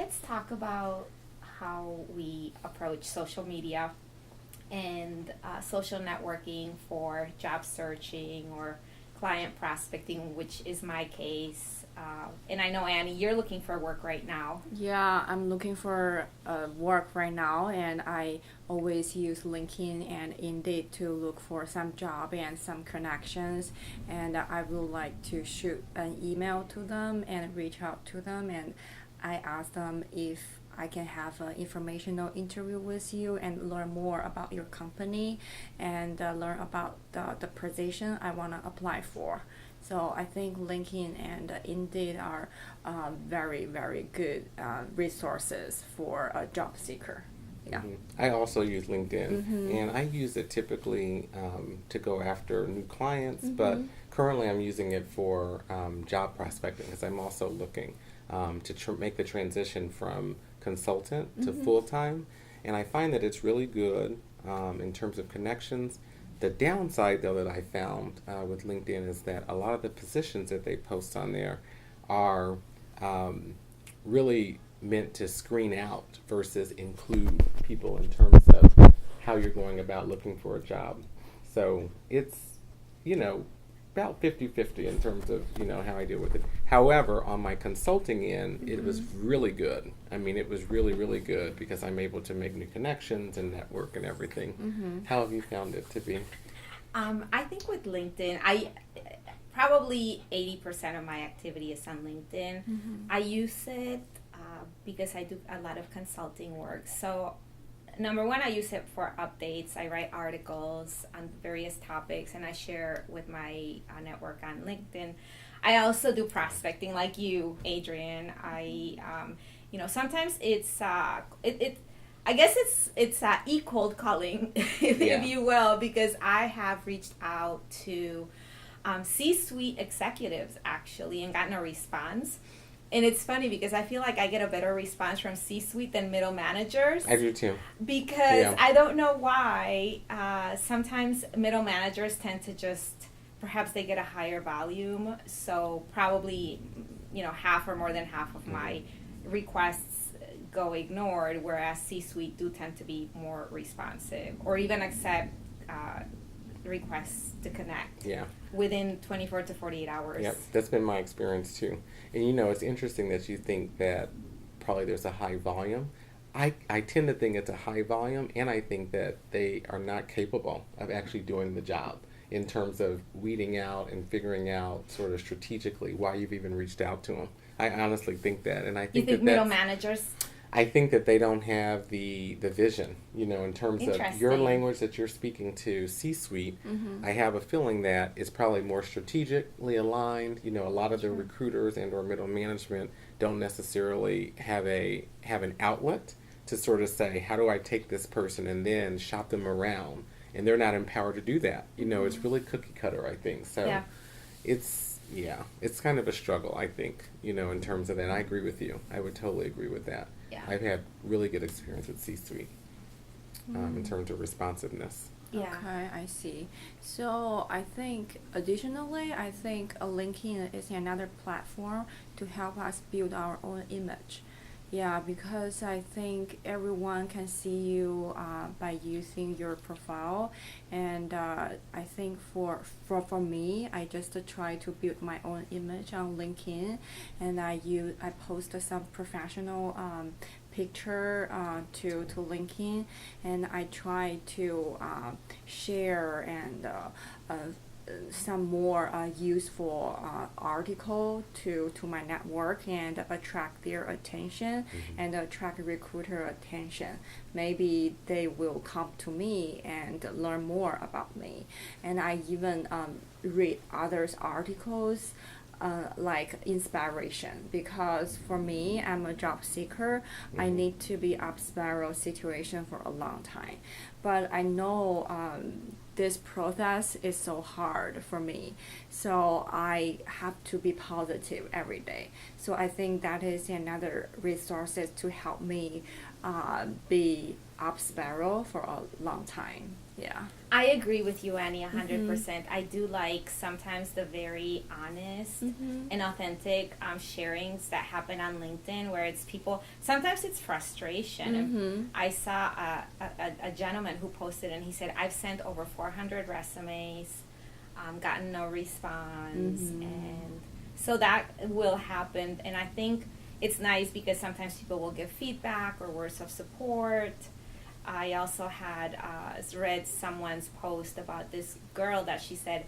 let's talk about how we approach social media and social networking for job searching or client prospecting, which is my case. And I know, Annie, you're looking for work right now. Yeah, I'm looking for work right now, and I always use LinkedIn and Indeed to look for some job and some connections. And I would like to shoot an email to them and reach out to them, and I ask them if I can have an informational interview with you and learn more about your company and learn about the position I want to apply for. So I think LinkedIn and Indeed are very, very good resources for a job seeker. Yeah. I also use LinkedIn, and I use it typically to go after new clients, but currently I'm using it for job prospecting because I'm also looking to make the transition from consultant to full-time, and I find that it's really good in terms of connections. The downside, though, that I found with LinkedIn is that a lot of the positions that they post on there are really meant to screen out versus include people in terms of how you're going about looking for a job. So it's, about 50-50 in terms of, how I deal with it. However, on my consulting end, it was really good. I mean, it was really, really good because I'm able to make new connections and network and everything. How have you found it to be? I think with LinkedIn, I probably 80% of my activity is on LinkedIn. I use it because I do a lot of consulting work. So number one, I use it for updates. I write articles on various topics and I share with my network on LinkedIn. I also do prospecting like you, Adrian. Sometimes it's I guess it's e-cold calling, if you will, because I have reached out to C-suite executives actually and gotten a response. And it's funny because I feel like I get a better response from C-suite than middle managers. I do too. Because I don't know why. Sometimes middle managers tend to perhaps they get a higher volume. So probably, half or more than half of my requests go ignored, whereas C-suite do tend to be more responsive or even accept requests to connect within 24 to 48 hours. Yep, that's been my experience too. And it's interesting that you think that probably there's a high volume. I tend to think it's a high volume, and I think that they are not capable of actually doing the job in terms of weeding out and figuring out sort of strategically why you've even reached out to them. I honestly think that, and I think you think middle managers. I think that they don't have the vision, in terms of your language that you're speaking to C-suite. I have a feeling that it's probably more strategically aligned. A lot of the recruiters and or middle management don't necessarily have an outlet to sort of say, how do I take this person and then shop them around? And they're not empowered to do that. It's really cookie cutter, I think. So it's kind of a struggle, I think, in terms of that. And I agree with you. I would totally agree with that. Yeah. I've had really good experience with C-suite in terms of responsiveness. Yeah. Okay, I see. So additionally, I think LinkedIn is another platform to help us build our own image. Yeah, because I think everyone can see you by using your profile, and I think for me, I just try to build my own image on LinkedIn, and I post some professional picture to LinkedIn, and I try to share and some more useful article to my network and attract their attention and attract recruiter attention. Maybe they will come to me and learn more about me. And I even read others' articles like inspiration, because for me, I'm a job seeker. I need to be up spiral situation for a long time, but I know this process is so hard for me, so I have to be positive every day. So I think that is another resources to help me be up spiral for a long time. Yeah. I agree with you, Annie, 100%. I do like sometimes the very honest and authentic sharings that happen on LinkedIn, where it's people. Sometimes it's frustration. And I saw a gentleman who posted, and he said, "I've sent over 400 resumes, gotten no response," and so that will happen. And I think it's nice because sometimes people will give feedback or words of support. I also had read someone's post about this girl that she said,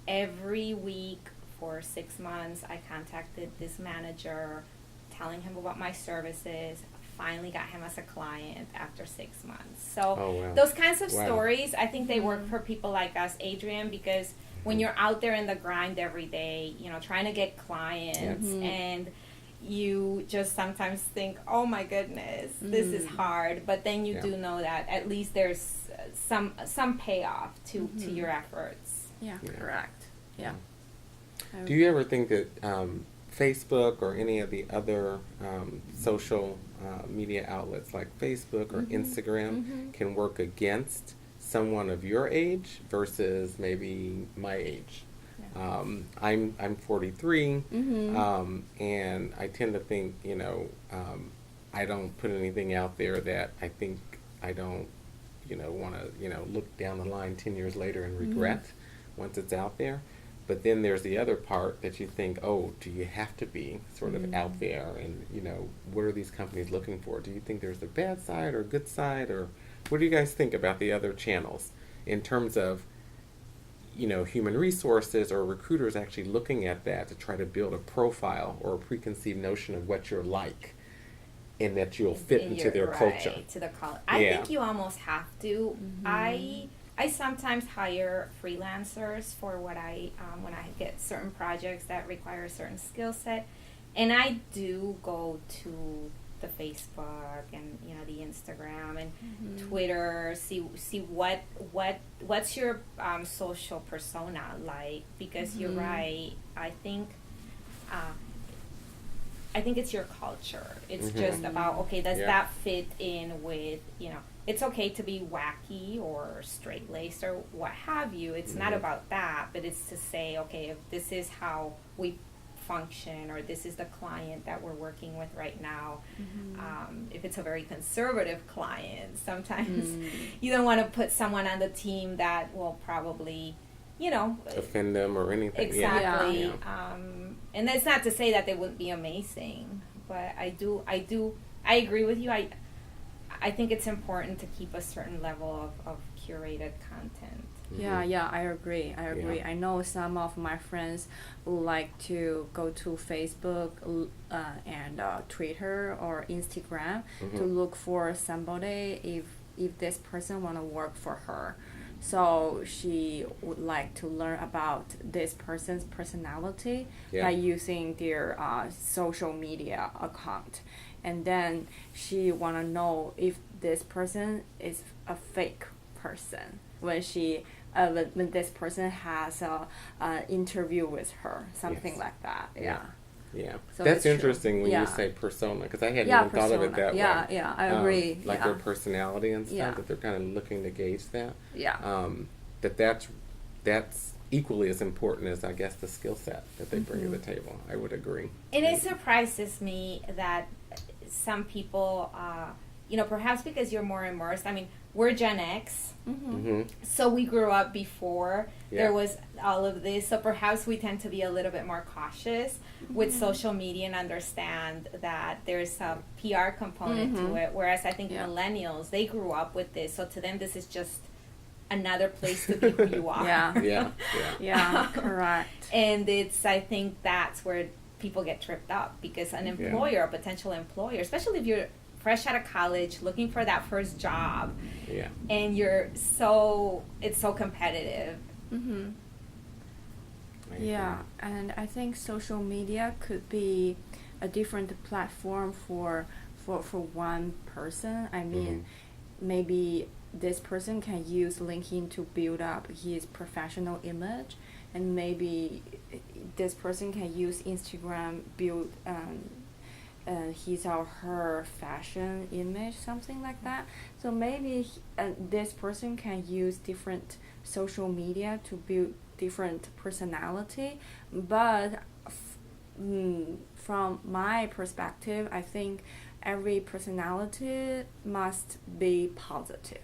every week for 6 months I contacted this manager telling him about my services, finally got him as a client after 6 months. So those kinds of stories, I think they work for people like us, Adrian, because when you're out there in the grind every day, you know, trying to get clients and you just sometimes think, oh my goodness, this is hard, but then you do know that at least there's some payoff to your efforts. Yeah, correct. Yeah. Do you ever think that Facebook or any of the other social media outlets like Facebook or Instagram can work against someone of your age versus maybe my age? I'm 43, and I tend to think, you know, I don't put anything out there that I think I don't, you know, want to, you know, look down the line 10 years later and regret once it's out there. But then there's the other part that you think, oh, do you have to be sort of out there? And, you know, what are these companies looking for? Do you think there's a bad side or a good side? Or what do you guys think about the other channels in terms of, you know, human resources or recruiters actually looking at that to try to build a profile or a preconceived notion of what you're like and that you'll fit into their culture? To the culture. I think you almost have to. I sometimes hire freelancers for what when I get certain projects that require a certain skill set, and I do go to the Facebook and, you know, the Instagram and Twitter, see what's your social persona like, because you're right. I think it's your culture. It's just about, okay, does that fit in with, you know, it's okay to be wacky or straight-laced or what have you. It's not about that, but it's to say, okay, if this is how we function, or this is the client that we're working with right now. If it's a very conservative client, sometimes you don't want to put someone on the team that will probably, you know, offend them or anything. Exactly. And that's not to say that they wouldn't be amazing, but I agree with you. I think it's important to keep a certain level of curated content. Yeah, I agree. I know some of my friends like to go to Facebook and Twitter or Instagram to look for somebody if this person want to work for her. So she would like to learn about this person's personality by using their social media account. And then she want to know if this person is a fake person when this person has a interview with her, something like that. Yeah. So that's interesting when you say persona, because I hadn't even thought of it that way. Yeah, I agree. Like their personality and stuff, that they're kind of looking to gauge that. That's equally as important as, I guess, the skill set that they bring to the table. I would agree. And it surprises me that some people, you know, perhaps because you're more immersed. I mean, we're Gen X, so we grew up before there was all of this. So perhaps we tend to be a little bit more cautious with social media and understand that there's a PR component to it. Whereas I think millennials, they grew up with this, so to them this is just another place to be who you are. Yeah, correct. And I think that's where people get tripped up, because an employer, a potential employer, especially if you're fresh out of college looking for that first job, and it's so competitive. And I think social media could be a different platform for one person. I mean, maybe this person can use LinkedIn to build up his professional image, and maybe this person can use Instagram his or her fashion image, something like that. So maybe this person can use different social media to build different personality. But from my perspective, I think every personality must be positive.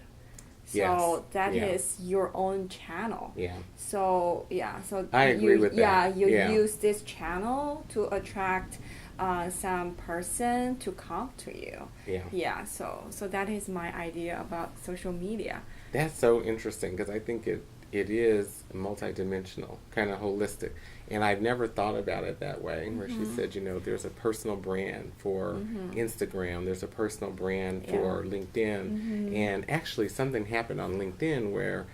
So Yes. that Yeah. is your own channel. Yeah. So yeah, so I agree with that. Yeah, you Yeah. use this channel to attract some person to come to you. Yeah. Yeah. So that is my idea about social media. That's so interesting because I think it is multidimensional, kind of holistic. And I've never thought about it that way, where she said, there's a personal brand for Instagram, there's a personal brand for LinkedIn. And actually, something happened on LinkedIn where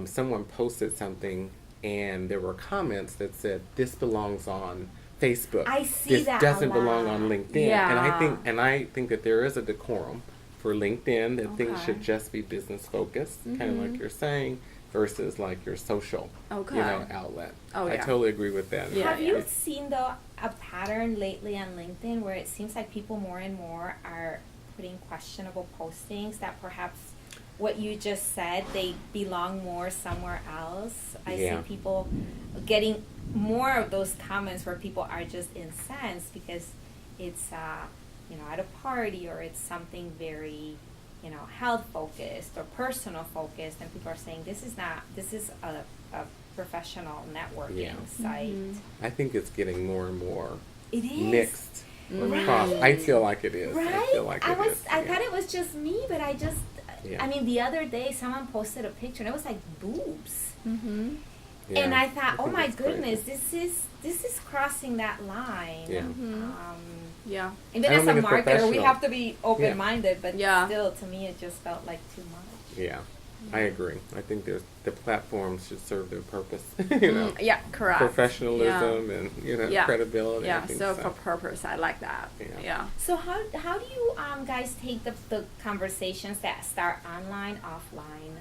someone posted something and there were comments that said, this belongs on Facebook. I see this that a doesn't belong lot. on LinkedIn. Yeah. And I think that there is a decorum for LinkedIn, that things Okay. should just be business focused, kind of like you're saying, versus like your social, Okay. outlet. Oh, I yeah. totally agree with that. Yeah, Have you yeah. seen though a pattern lately on LinkedIn where it seems like people more and more are putting questionable postings that perhaps what you just said, they belong more somewhere else? I Yeah. see people getting more of those comments where people are just incensed because it's at a party, or it's something very health focused or personal focused, and people are saying this is a professional networking Yeah. site. I think it's getting more and more It is mixed Right. across. I feel like it is. Right? I feel like it is. I yeah. thought it was just me, but Yeah. I mean, the other day someone posted a picture and it was like boobs. Mm-hmm. Yeah. And I thought, oh think my it's crazy. goodness, this is crossing that line. Yeah. Yeah. Even I don't as a think it's marketer, we professional. have to be open minded, but Yeah. still, to me, it just felt like too much. Yeah, I agree. I think the platforms should serve their purpose. Yeah, correct. Professionalism and Yeah. credibility. I Yeah, think so for purpose, I like that. Yeah. Yeah. So how do you guys take the conversations that start online, offline,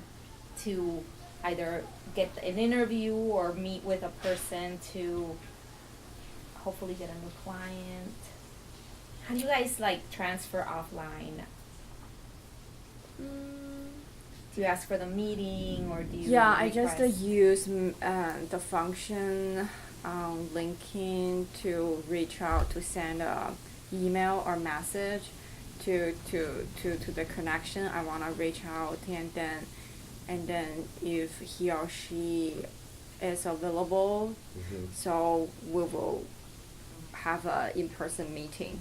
to either get an interview or meet with a person to hopefully get a new client? How do you guys transfer offline? Do you ask for the meeting, or do you Yeah, I just request- use the function on LinkedIn to reach out, to send a email or message to the connection I want to reach out, and then if he or she is available, so we will have a in-person meeting,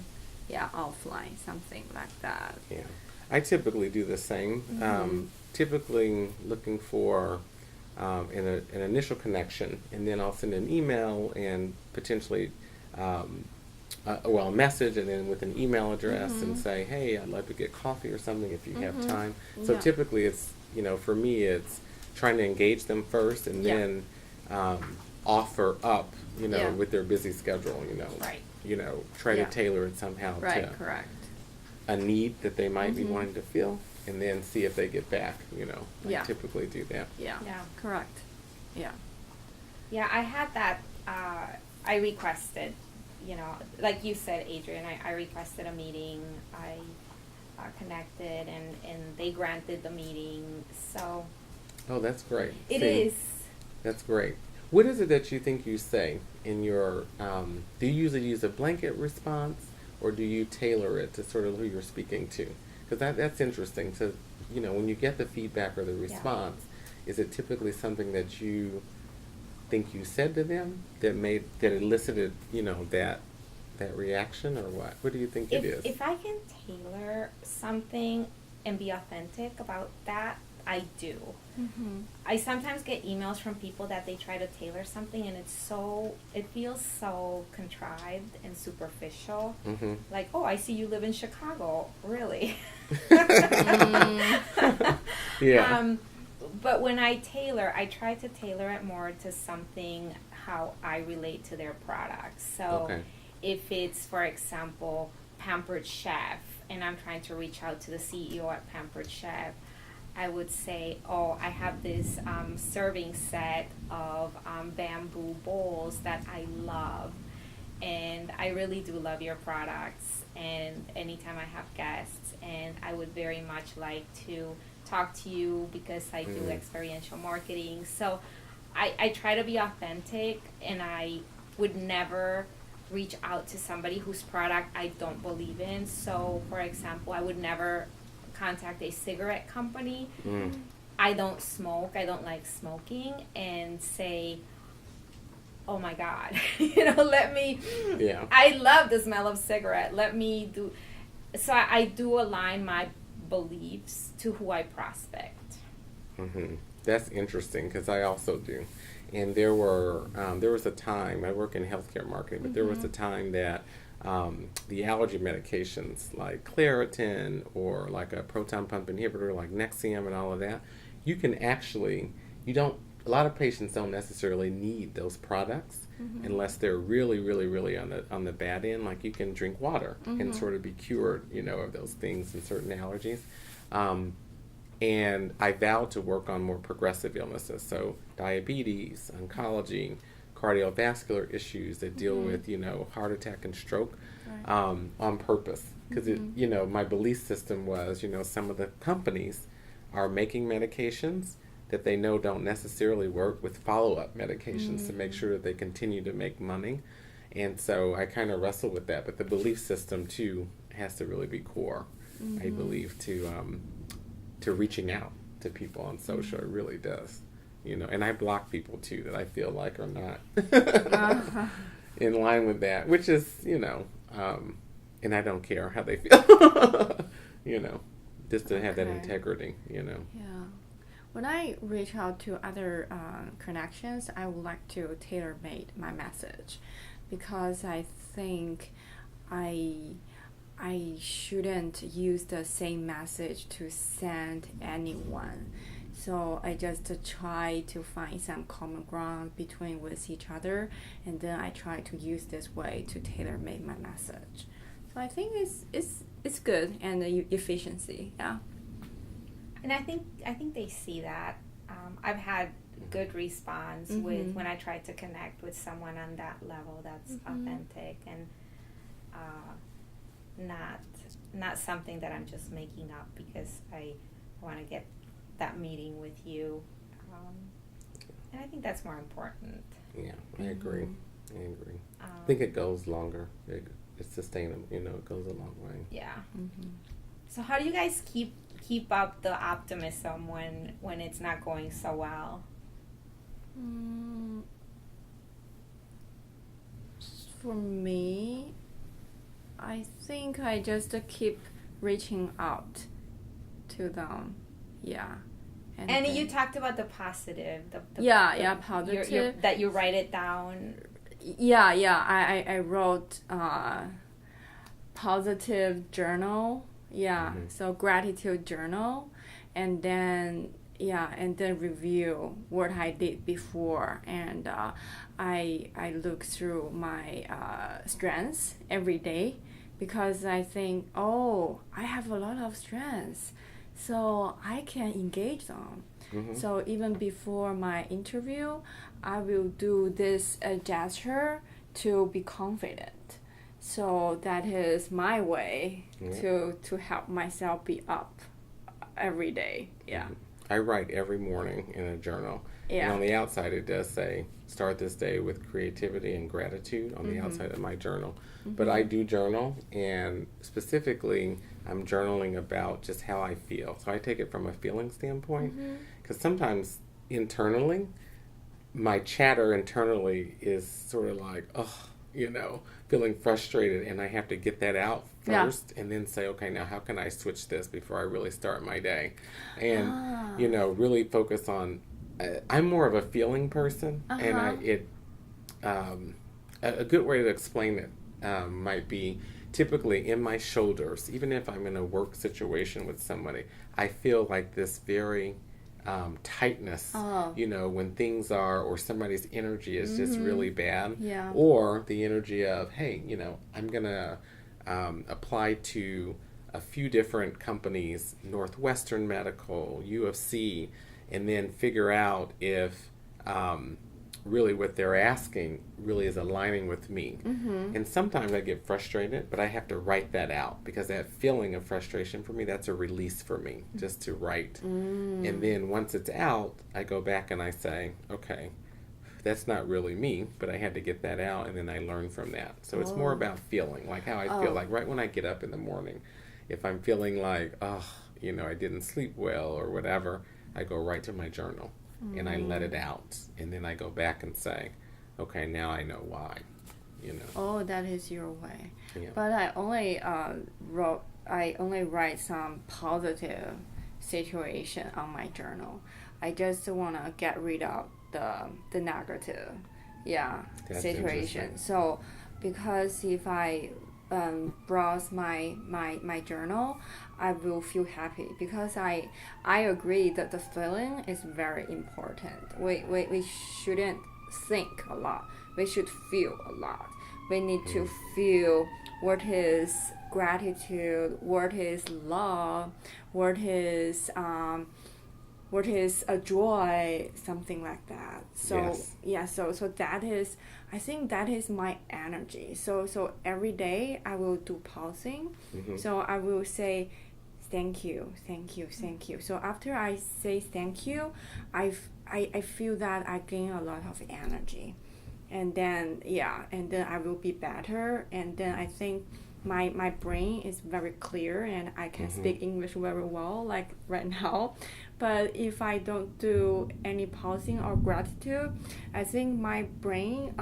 offline, something like that. Yeah, I typically do the same. Typically looking for an initial connection, and then I'll send an email and potentially, a message, and then with an email address, and say, hey, I'd like to get coffee or something if you have time. So Yeah. typically it's, for me, it's trying to engage them first, and Yeah. then offer up, Yeah. with their busy schedule, Right. try Yeah. to tailor it somehow Right, to correct. a need that they might be wanting to fill, and then see if they get back. I Yeah. typically do that. Yeah. Yeah. Correct. Yeah. Yeah, I had that. I requested, like you said, Adrian. I requested a meeting. I connected, and they granted the meeting. So Oh, that's great. it See, is. That's great. What is it that you think you say in your? Do you usually use a blanket response, or do you tailor it to sort of who you're speaking to? Because that's interesting. So, when you get the feedback or the response, is it typically something that you think you said to them that elicited, that reaction, or what? What do you think it is? If I can tailor something and be authentic about that, I do. Mm-hmm. I sometimes get emails from people that they try to tailor something, and it feels so contrived and superficial. Mm-hmm. Like, oh, I see you live in Chicago. Really? Yeah. But when I try to tailor it more to something how I relate to their products. So Okay. if it's, for example, Pampered Chef, and I'm trying to reach out to the CEO at Pampered Chef, I would say, oh, I have this serving set of bamboo bowls that I love. and I really do love your products. And anytime I have guests, and I would very much like to talk to you because I do experiential marketing. So I try to be authentic, and I would never reach out to somebody whose product I don't believe in. So, for example, I would never contact a cigarette company. I don't smoke, I don't like smoking, and say, oh my God, let me, I love the smell of cigarette, let me do, so I do align my beliefs to who I prospect. That's interesting, because I also do. And there was a time, I work in healthcare marketing, but there was a time that the allergy medications like Claritin or like a proton pump inhibitor like Nexium and all of that, you can actually, a lot of patients don't necessarily need those products unless they're really, really, really on the bad end. Like you can drink water and sort of be cured, of those things and certain allergies. And I vowed to work on more progressive illnesses, so diabetes, oncology, cardiovascular issues that deal with, heart attack and stroke, on purpose. Because my belief system was, some of the companies are making medications that they know don't necessarily work with follow-up medications to make sure that they continue to make money. And so I kind of wrestle with that. But the belief system, too, has to really be core, I believe, to reaching out to people on social. It really does. And I block people, too, that I feel like are not in line with that, which is, and I don't care how they feel, just to have that integrity, Yeah. When I reach out to other connections, I would like to tailor-make my message, because I think I shouldn't use the same message to send anyone. So I just try to find some common ground between with each other, and then I try to use this way to tailor-make my message. So I think it's good, and the efficiency, yeah. And I think they see that. I've had good response with when I try to connect with someone on that level that's authentic and not something that I'm just making up because I want to get that meeting with you. And I think that's more important. Yeah, I agree. I think it goes longer. It's sustainable. It goes a long way. Yeah. So how do you guys keep up the optimism when it's not going so well? For me, I think I just keep reaching out to them. Yeah. And you talked about the positive. Positive. That you write it down. Yeah. I wrote positive journal. Yeah. So gratitude journal, and then review what I did before, and I look through my strengths every day, because I think, I have a lot of strengths, so I can engage them. So even before my interview, I will do this gesture to be confident. So that is my way to help myself be up every day. Yeah. I write every morning in a journal. Yeah. And on the outside it does say, start this day with creativity and gratitude on the outside of my journal. But I do journal, and specifically I'm journaling about just how I feel. So I take it from a feeling standpoint, because sometimes internally, my chatter internally is sort of like, feeling frustrated, and I have to get that out first and then say, okay, now how can I switch this before I really start my day? And, really focus on, I'm more of a feeling person, and a good way to explain it might be typically in my shoulders, even if I'm in a work situation with somebody, I feel like this very tightness, when things are, or somebody's energy is just really bad, or the energy of, hey, I'm going to apply to a few different companies, Northwestern Medical, UFC, and then figure out if really what they're asking really is aligning with me. And sometimes I get frustrated, but I have to write that out because that feeling of frustration for me, that's a release for me, just to write. And then once it's out, I go back and I say, okay, that's not really me, but I had to get that out, and then I learn from that. So it's more about feeling, like how I feel, like right when I get up in the morning, if I'm feeling like, oh, you know, I didn't sleep well or whatever, I go right to my journal and I let it out, and then I go back and say, okay, now I know why, you know. Oh, that is your way. Yeah. But I only write some positive situation on my journal. I just wanna get rid of the negative, That's situation. interesting. So because if I browse my journal, I will feel happy because I agree that the feeling is very important. We shouldn't think a lot. We should feel a lot. We need to feel what is gratitude, what is love, what is a joy, something like that. So Yes. so that is, I think that is my energy. So every day I will do pausing. So I will say thank you, thank you, thank you. So after I say thank you, I feel that I gain a lot of energy, and then I will be better, and then I think my brain is very clear and I can speak English very well, like right now. But if I don't do any pausing or gratitude, I think my brain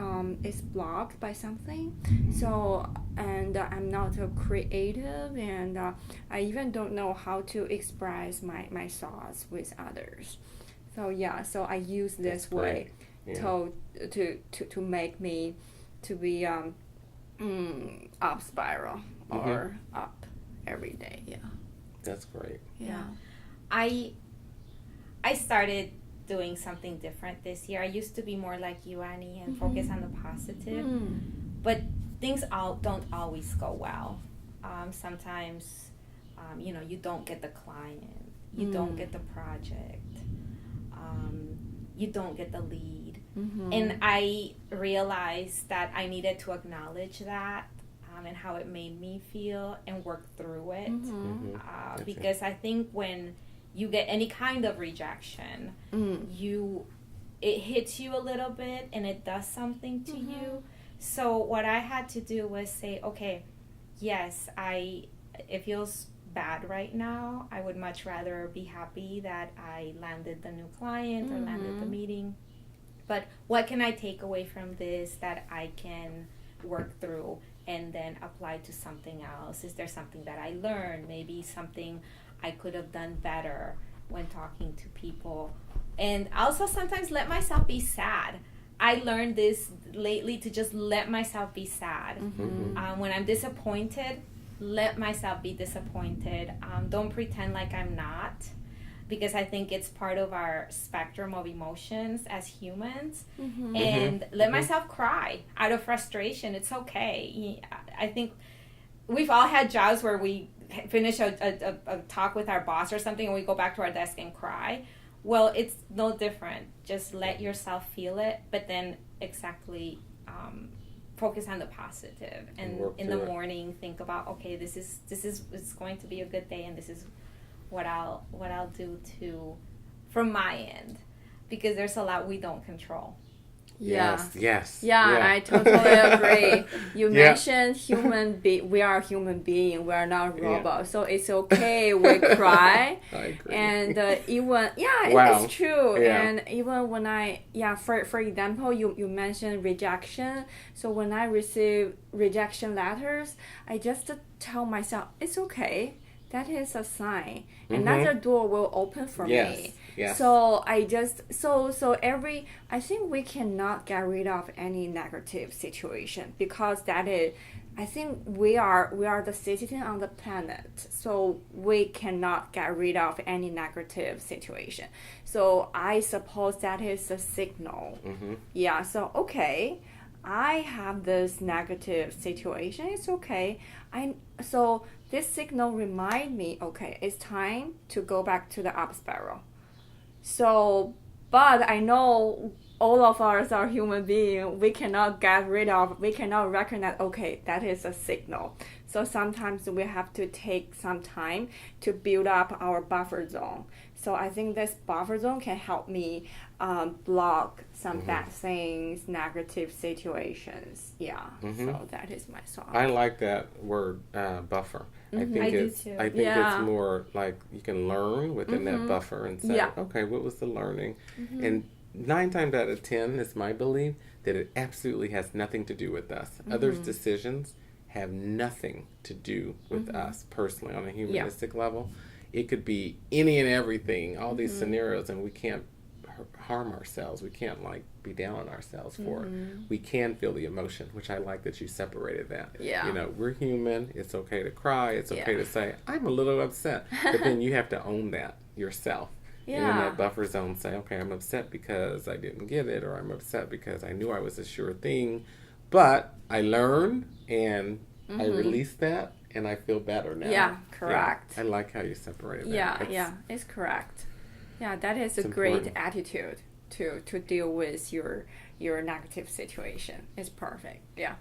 is blocked by something. So, and I'm not creative, and I even don't know how to express my thoughts with others. So so I use this That's way great. to make me to be up spiral or up every day. That's great. Yeah. I started doing something different this year. I used to be more like you, Annie, and focus on the positive. But things don't always go well. Sometimes, you know, you don't get the client, you don't get the project, you don't get the lead. And I realized that I needed to acknowledge that and how it made me feel and work through it. Because I think when you get any kind of rejection, it hits you a little bit and it does something to you. So what I had to do was say, okay, yes, it feels bad right now. I would much rather be happy that I landed the new client or landed the meeting. But what can I take away from this that I can work through and then apply to something else? Is there something that I learned? Maybe something I could have done better when talking to people. And also sometimes let myself be sad. I learned this lately, to just let myself be sad. When I'm disappointed, let myself be disappointed. Don't pretend like I'm not, because I think it's part of our spectrum of emotions as humans. And let myself cry out of frustration. It's okay. I think we've all had jobs where we finish a talk with our boss or something and we go back to our desk and cry. Well, it's no different. Just let yourself feel it, but then focus on the positive. And in the morning, think about, okay, this is it's going to be a good day, and this is what I'll do from my end, because there's a lot we don't control. Yes. I totally agree. You mentioned we are human being. We are not robots, so it's okay. We cry, I agree. and even it's true. And even when for example, you mentioned rejection. So when I receive rejection letters, I just tell myself it's okay. That is a sign. Another door will open for me. Yes. So I think we cannot get rid of any negative situation, because that is, I think we are the citizen on the planet, so we cannot get rid of any negative situation. So I suppose that is a signal. So okay, I have this negative situation. It's okay. So this signal remind me, okay, it's time to go back to the up spiral. So, but I know all of us are human beings. We cannot get rid of, we cannot recognize, okay, that is a signal. So sometimes we have to take some time to build up our buffer zone. So I think this buffer zone can help me block some bad things, negative situations. Yeah, so that is my thought. I like that word, buffer. I think I do it's too. I think Yeah. it's more like you can learn within that buffer and say, Yeah. okay, what was the learning? And 9 times out of 10, it's my belief that it absolutely has nothing to do with us. Others' decisions have nothing to do with us personally on a humanistic level. It could be any and everything, all these scenarios, and we can't harm ourselves. We can't like be down on ourselves for it. We can feel the emotion, which I like that you separated that. Yeah. You know, we're human. It's okay to cry. It's okay Yeah. to say, I'm a little upset. But then you have to own that yourself. And in Yeah. that buffer zone, say, okay, I'm upset because I didn't get it, or I'm upset because I knew I was a sure thing. But I learned and I released that, and I feel better now. Yeah, correct. I like how you separated that. Yeah, It's- it's correct. Yeah, that is a It's great important. attitude to deal with your negative situation. It's perfect. Yeah.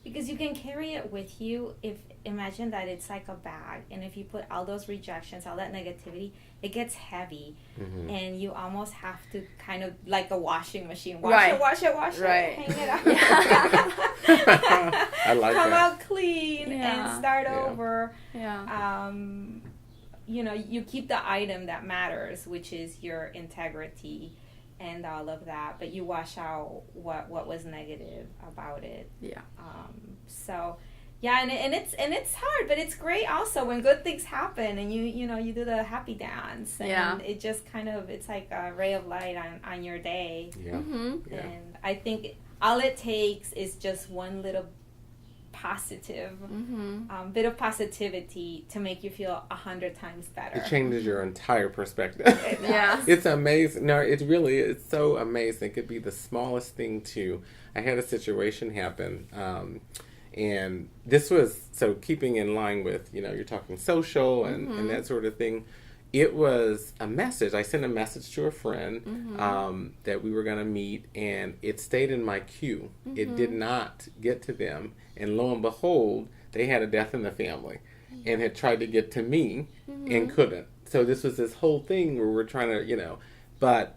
Because you can carry it with you. If imagine that it's like a bag, and if you put all those rejections, all that negativity, it gets heavy, and you almost have to kind of like a washing machine, wash Right. it, wash it, wash Right. it, hang it up, I like come that. out clean Yeah. and start Yeah. over. Yeah. You know, you keep the item that matters, which is your integrity and all of that, but you wash out what was negative about it. Yeah. So yeah, and it's hard, but it's great also when good things happen and you know you do the happy dance, and Yeah. it just kind of, it's like a ray of light on your day. Yeah. Yeah. And I think all it takes is just one little positive bit of positivity to make you feel 100 times better. It changes your entire perspective. Yeah. It's amazing. No, it really is so amazing. It could be the smallest thing too. I had a situation happen, and this was, so keeping in line with, you know, you're talking social and that sort of thing. It was a message. I sent a message to a friend that we were going to meet, and it stayed in my queue. It did not get to them. And lo and behold, they had a death in the family and had tried to get to me and couldn't. So this was this whole thing where we're trying to, you know, but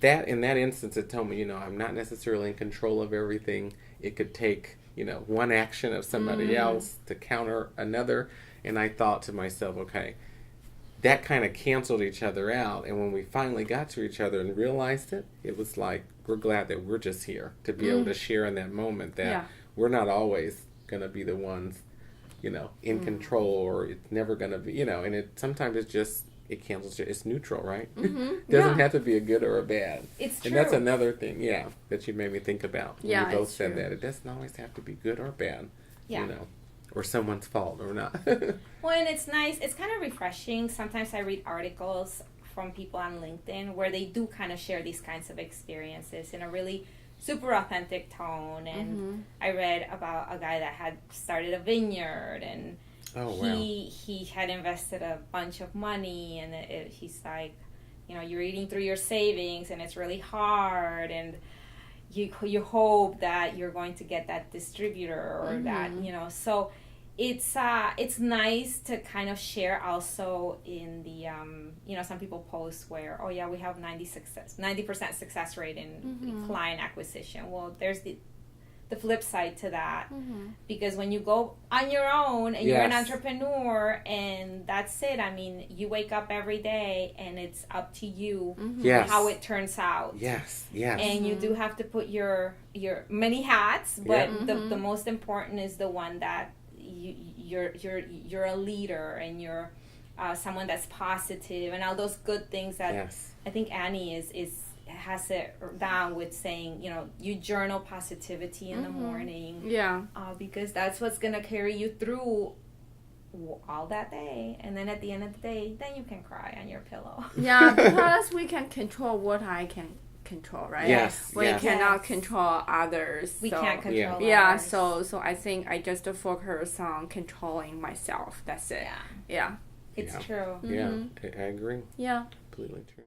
that in that instance, it told me, you know, I'm not necessarily in control of everything. It could take, you know, one action of somebody else to counter another. And I thought to myself, okay, that kind of canceled each other out. And when we finally got to each other and realized it, it was like, we're glad that we're just here to be able to share in that moment that Yeah. we're not always going to be the ones, you know, in control, or it's never going to be, you know, and it sometimes it's just, it cancels, it's neutral, right? Doesn't Yeah. have to be a good or a bad. It's true. And that's another thing, yeah, that you made me think about. When Yeah, you both it's said true. that. It doesn't always have to be good or bad, Yeah. you know, or someone's fault or not. Well, and it's nice. It's kind of refreshing. Sometimes I read articles from people on LinkedIn where they do kind of share these kinds of experiences in a really super authentic tone. And I read about a guy that had started a vineyard, and Oh, wow. he had invested a bunch of money, and he's like, you know, you're eating through your savings, and it's really hard, and you hope that you're going to get that distributor or that, you know. So it's nice to kind of share also in the you know, some people post where, oh yeah, we have 90% success rate in client acquisition. Well, there's the flip side to that, because when you go on your own and you're an Yes. entrepreneur and that's it, I mean, you wake up every day and it's up to you Yes. how it turns out. Yes, yes. And you do have to put your many hats, but the most important is the one that you're a leader, and you're someone that's positive, and all those good things that Yes. I think Annie has it down with saying, you know, you journal positivity in the morning, Yeah. because that's what's gonna carry you through all that day, and then at the end of the day, then you can cry on your pillow. Yeah, because we can control what I can control, right? Yes, We yes. cannot Yes. control others. We so. can't control Yeah, others. so I think I just focus on controlling myself. That's it. Yeah, Yeah. it's Yeah. true. Yeah, I agree. Yeah. Completely true.